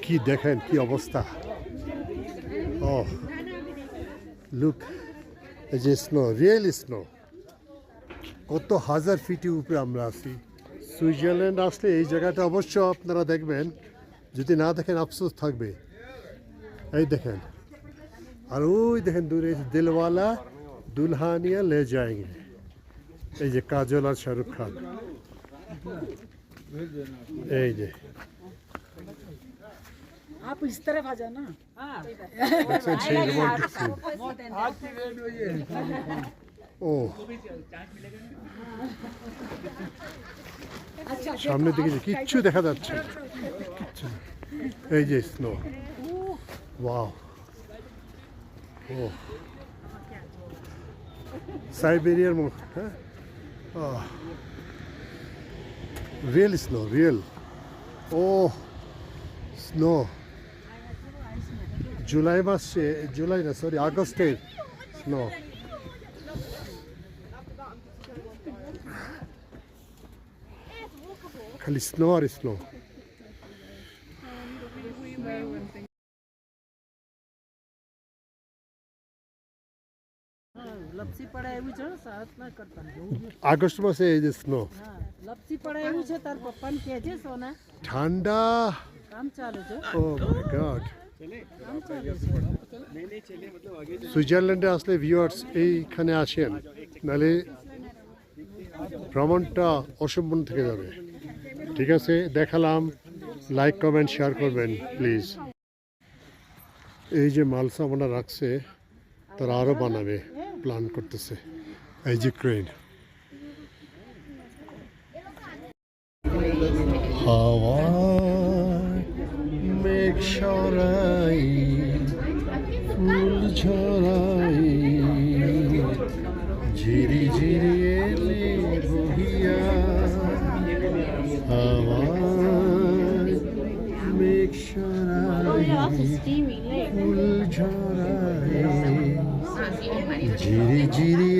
কি দেখেন কি অবস্থা ও লুক এই যে স্নো রিয়েল স্নো কত হাজার ফিটের উপরে আমরা আছি সুইজারল্যান্ড আসলে এই জায়গাটা অবশ্য আপনারা দেখবেন যদি না দেখেন আফসোস থাকবে এই দেখেন আর ওই দেখেন দূরে দিলওয়ালা দুলহানিয়া লে যাएंगे এই যে কাজল আর শাহরুখ খান এই যে आप इस तरफ आ जाना ও সামনে দিকে কিচ্ছু দেখা যাচ্ছে না। কিচ্ছু না। এই যে স্নো ওয়াও ও সাইবেরিয়ার মতো হ্যাঁ রিয়েল স্নো রিয়েল ও স্নো জুলাই মাসে জুলাই না সরি আগস্টের স্নো খালি স্নো আর স্নো લપસી પડે એવું છે સાથ ના કરતા আগস্ট মাসে এই যে স্নো હા લપસી પડે એવું છે તાર પપ્પાને કહેજે સોના ঠান্ডা કામ ચાલુ છે ও মাই গড કામ ચાલુ છે সুইজারল্যান্ডে আসলে ভিউয়ার্স এইখানে আসেন নাহলে ভ্রমণটা অসম্পূর্ণ থেকে যাবে ঠিক আছে দেখালাম লাইক কমেন্ট শেয়ার করবেন প্লিজ এই যে মালসা মনে রাখছে তারা আরও বানাবে প্ল্যান করতেছে এই যে ক্রেন হাওয়ায় মেঘ সরাই ফুল ঝরাই ঝিরি ঝিরি এলে বহিয়া হাওয়ায় মেঘ সরাই ফুল ঝরাই ঝিরি ঝিরি